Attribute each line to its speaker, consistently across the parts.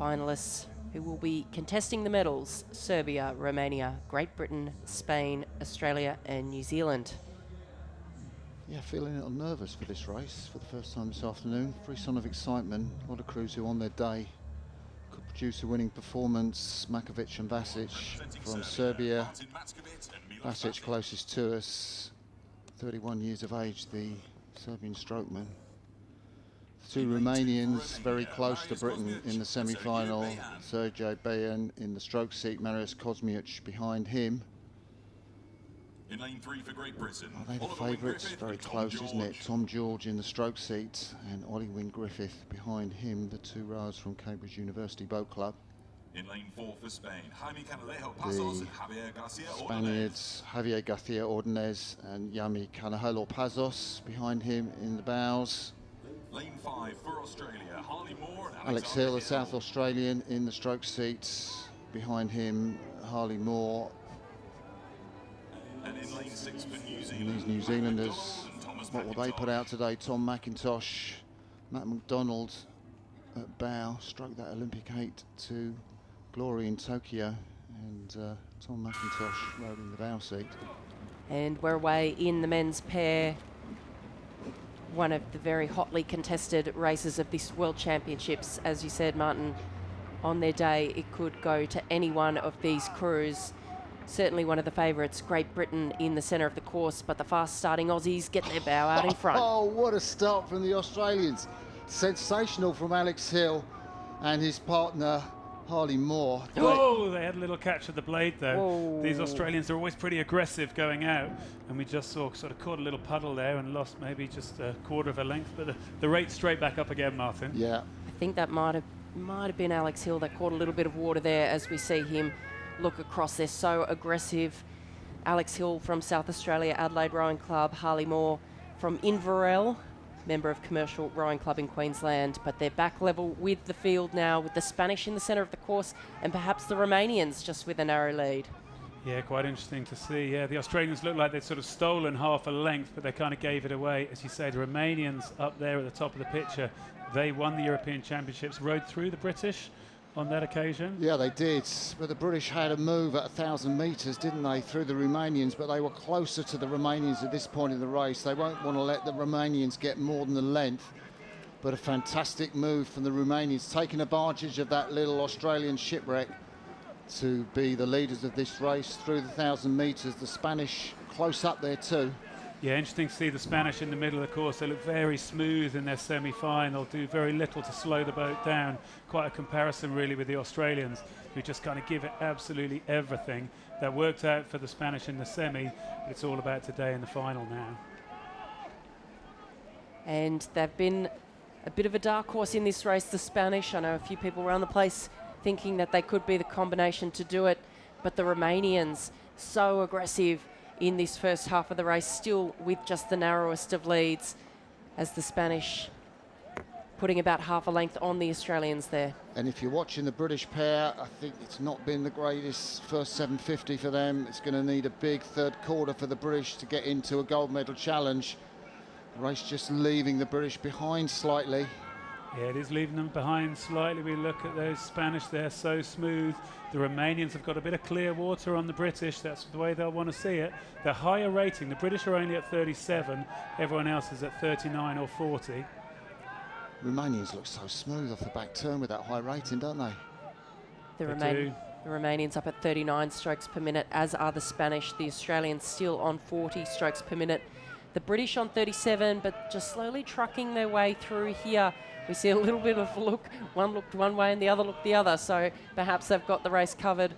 Speaker 1: finalists who will be contesting the medals: Serbia, Romania, Great Britain, Spain, Australia and New Zealand.
Speaker 2: Yeah, feeling a little nervous for this race for the first time this afternoon. Frisson of excitement. A lot of crews who on their day could produce a winning performance. Makovic and Vasic from Serbia. Vasic closest to us, 31 years of age, the Serbian strokeman. The two Romanians very close to Britain in the semi-final. Sergej Bayan in the stroke seat, Marius Kosmiuc behind him.
Speaker 3: In lane 3 for Great Britain.
Speaker 2: Are they the favourites? Very close, isn't it? Tom George in the stroke seat and Ollie Wynne-Griffith behind him, the two rowers from Cambridge University Boat Club.
Speaker 3: In lane 4 for Spain, Jaime Canalejo Pazos and Javier Garcia Ordonez.
Speaker 2: Spaniards, Javier Garcia Ordonez and Yami Canalejo Pazos behind him in the bows.
Speaker 3: Lane 5 for Australia, Harley Moore and
Speaker 2: Alex Hill, the South Australian, in the stroke seats. Behind him, Harley Moore.
Speaker 3: And in lane 6 for New Zealand,
Speaker 2: These New Zealanders, what will they put out today? Tom McIntosh, Matt McDonald at bow, struck that Olympic 8 to glory in Tokyo, and Tom McIntosh rode in the bow seat.
Speaker 1: And we're away in the men's pair. One of the very hotly contested races of this World Championships. As you said, Martin, on their day, it could go to any one of these crews. Certainly one of the favourites, Great Britain in the centre of the course, but the fast-starting Aussies get their bow out in front.
Speaker 2: Oh, what a start from the Australians. Sensational from Alex Hill and his partner, Harley Moore.
Speaker 4: Oh, they had a little catch at the blade, though.
Speaker 1: Whoa.
Speaker 4: These Australians are always pretty aggressive going out, and we just saw sort of caught a little puddle there and lost maybe just a quarter of a length, but the rate's straight back up again, Martin.
Speaker 2: Yeah.
Speaker 1: I think that might have been Alex Hill that caught a little bit of water there as we see him look across. They're so aggressive. Alex Hill from South Australia, Adelaide Rowing Club, Harley Moore from Inverell, member of Commercial Rowing Club in Queensland, but they're back level with the field now, with the Spanish in the centre of the course and perhaps the Romanians just with a narrow lead.
Speaker 4: Yeah, quite interesting to see. Yeah, the Australians looked like they'd sort of stolen half a length, but they kind of gave it away. As you say, the Romanians up there at the top of the picture, they won the European Championships, rode through the British on that occasion.
Speaker 2: Yeah, they did. But the British had a move at 1,000 metres, didn't they, through the Romanians, but they were closer to the Romanians at this point in the race. They won't want to let the Romanians get more than the length. But a fantastic move from the Romanians, taking advantage of that little Australian shipwreck to be the leaders of this race through the 1,000 metres. The Spanish close up there too.
Speaker 4: Yeah, interesting to see the Spanish in the middle of the course. They look very smooth in their semi-final, do very little to slow the boat down. Quite a comparison really with the Australians, who just kind of give it absolutely everything. That worked out for the Spanish in the semi, but it's all about today in the final now.
Speaker 1: And they've been a bit of a dark horse in this race, the Spanish. I know a few people around the place thinking that they could be the combination to do it, but the Romanians, so aggressive in this first half of the race, still with just the narrowest of leads, as the Spanish putting about half a length on the Australians there.
Speaker 2: And if you're watching the British pair, I think it's not been the greatest first 750 for them. It's going to need a big third quarter for the British to get into a gold medal challenge. The race just leaving the British behind slightly.
Speaker 4: Yeah, it is leaving them behind slightly. We look at those Spanish, they're so smooth. The Romanians have got a bit of clear water on the British. That's the way they'll want to see it. The higher rating, the British are only at 37. Everyone else is at 39 or 40.
Speaker 2: Romanians look so smooth off the back turn with that high rating, don't they?
Speaker 1: The Romanians up at 39 strokes per minute, as are the Spanish. The Australians still on 40 strokes per minute. The British on 37, but just slowly trucking their way through here. We see a little bit of look. One looked one way and the other looked the other. So perhaps they've got the race covered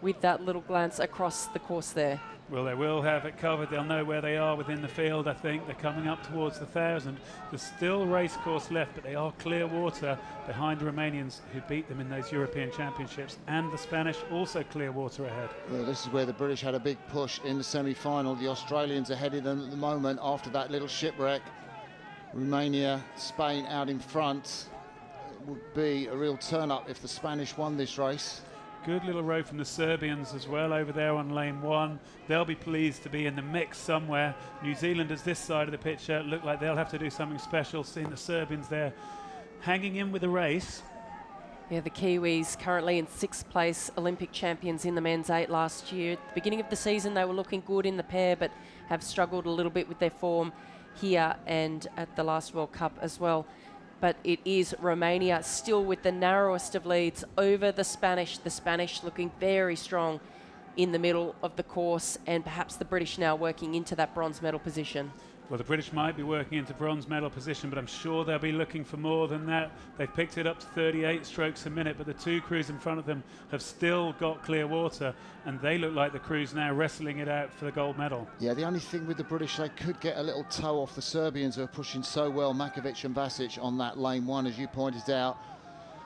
Speaker 1: with that little glance across the course there.
Speaker 4: Well, they will have it covered. They'll know where they are within the field, I think. They're coming up towards the 1,000. There's still race course left, but they are clear water behind the Romanians, who beat them in those European Championships, and the Spanish also clear water ahead.
Speaker 2: Well, this is where the British had a big push in the semi-final. The Australians are heading them at the moment after that little shipwreck. Romania, Spain out in front. It would be a real turn-up if the Spanish won this race.
Speaker 4: Good little row from the Serbians as well over there on lane 1. They'll be pleased to be in the mix somewhere. New Zealanders this side of the picture look like they'll have to do something special, seeing the Serbians there hanging in with the race.
Speaker 1: Yeah, the Kiwis currently in 6th place, Olympic champions in the men's 8 last year. At the beginning of the season, they were looking good in the pair, but have struggled a little bit with their form here and at the last World Cup as well. But it is Romania still with the narrowest of leads over the Spanish. The Spanish looking very strong in the middle of the course, and perhaps the British now working into that bronze medal position.
Speaker 4: Well, the British might be working into bronze medal position, but I'm sure they'll be looking for more than that. They've picked it up to 38 strokes a minute, but the two crews in front of them have still got clear water, and they look like the crews now wrestling it out for the gold medal.
Speaker 2: Yeah, the only thing with the British, they could get a little toe off the Serbians who are pushing so well, Makovic and Vasic on that lane one, as you pointed out.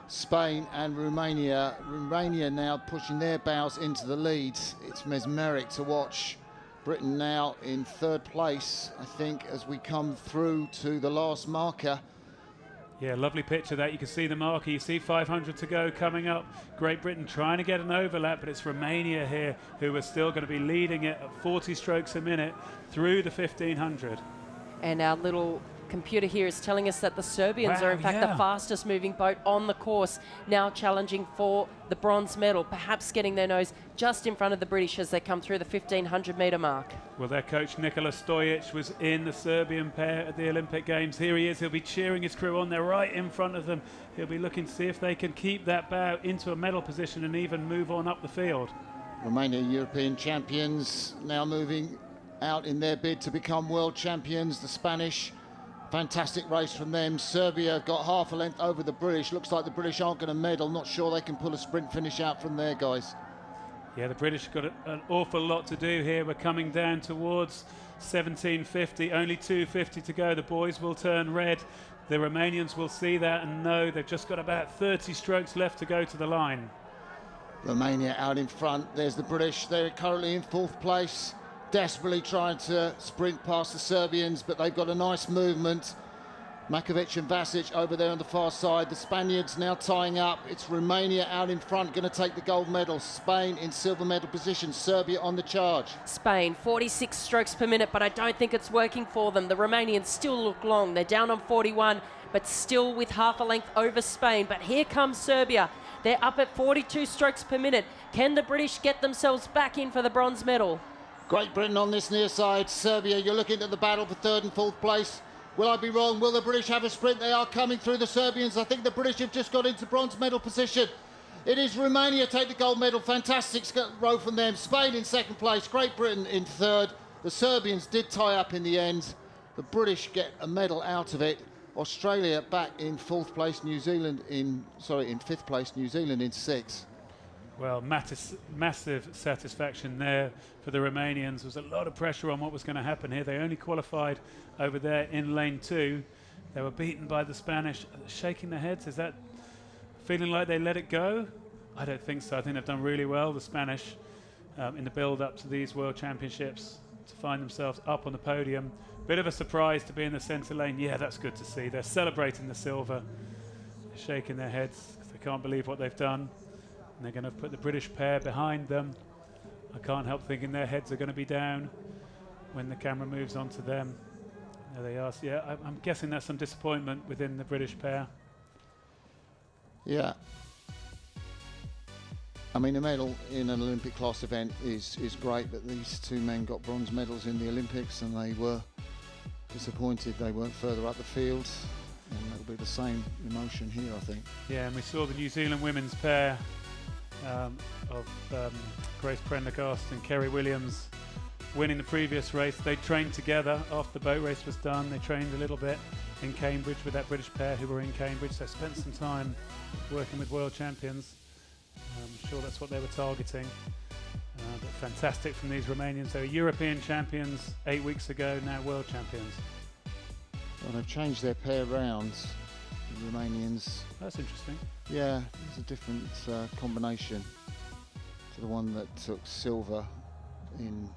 Speaker 2: Spain and Romania now pushing their bows into the lead. It's mesmeric to watch. Britain now in 3rd place, I think, as we come through to the last marker.
Speaker 4: Yeah, lovely picture that. You can see the marker. You see 500 to go coming up. Great Britain trying to get an overlap, but it's Romania here who are still going to be leading it at 40 strokes a minute through the 1500.
Speaker 1: And our little computer here is telling us that the Serbians are in fact the fastest moving boat on the course, now challenging for the bronze medal, perhaps getting their nose just in front of the British as they come through the 1500 metre mark.
Speaker 4: Well, their coach Nikola Stojic was in the Serbian pair at the Olympic Games. Here he is. He'll be cheering his crew on. They're right in front of them. He'll be looking to see if they can keep that bow into a medal position and even move on up the field.
Speaker 2: Romania European champions now moving out in their bid to become world champions. The Spanish, fantastic race from them. Serbia got half a length over the British. Looks like the British aren't going to medal. Not sure they can pull a sprint finish out from there, guys.
Speaker 4: Yeah, the British have got an awful lot to do here. We're coming down towards 1750, only 250 to go. The boys will turn red. The Romanians will see that and know they've just got about 30 strokes left to go to the line.
Speaker 2: Romania out in front. There's the British. They're currently in 4th place, desperately trying to sprint past the Serbians, but they've got a nice movement. Makovic and Vasic over there on the far side. The Spaniards now tying up. It's Romania out in front, going to take the gold medal. Spain in silver medal position. Serbia on the charge.
Speaker 1: Spain, 46 strokes per minute, but I don't think it's working for them. The Romanians still look long. They're down on 41, but still with half a length over Spain. But here comes Serbia. They're up at 42 strokes per minute. Can the British get themselves back in for the bronze medal?
Speaker 2: Great Britain on this near side. Serbia, you're looking at the battle for 3rd and 4th place. Will I be wrong? Will the British have a sprint? They are coming through the Serbians. I think the British have just got into bronze medal position. It is Romania take the gold medal. Fantastic row from them. Spain in 2nd place. Great Britain in 3rd. The Serbians did tie up in the end. The British get a medal out of it. Australia back in 4th place. New Zealand in 5th place. New Zealand in 6th.
Speaker 4: Well, massive satisfaction there for the Romanians. There was a lot of pressure on what was going to happen here. They only qualified over there in lane 2. They were beaten by the Spanish. Shaking their heads, is that feeling like they let it go? I don't think so. I think they've done really well, the Spanish, in the build-up to these World Championships, to find themselves up on the podium. Bit of a surprise to be in the centre lane. Yeah, that's good to see. They're celebrating the silver, shaking their heads because they can't believe what they've done. And they're going to put the British pair behind them. I can't help thinking their heads are going to be down when the camera moves on to them. There they are. So yeah, I'm guessing there's some disappointment within the British pair.
Speaker 2: Yeah. I mean, a medal in an Olympic class event is great, but these two men got bronze medals in the Olympics and they were disappointed they weren't further up the field. And it'll be the same emotion here, I think. Yeah,
Speaker 4: and we saw the New Zealand women's pair of Grace Prendergast and Kerry Williams winning the previous race. They trained together after the boat race was done. They trained a little bit in Cambridge with that British pair who were in Cambridge. So spent some time working with world champions. I'm sure that's what they were targeting. But fantastic from these Romanians. They were European champions 8 weeks ago, now world champions.
Speaker 2: Well, they've changed their pair round, the Romanians.
Speaker 4: That's interesting.
Speaker 2: Yeah, it's a different combination to the one that took silver in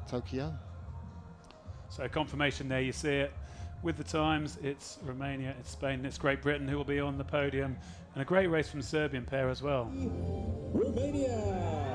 Speaker 2: Tokyo.
Speaker 4: So confirmation there, you see it with the times. It's Romania, it's Spain, it's Great Britain who will be on the podium, and a great race from the Serbian pair as well.
Speaker 5: Romania.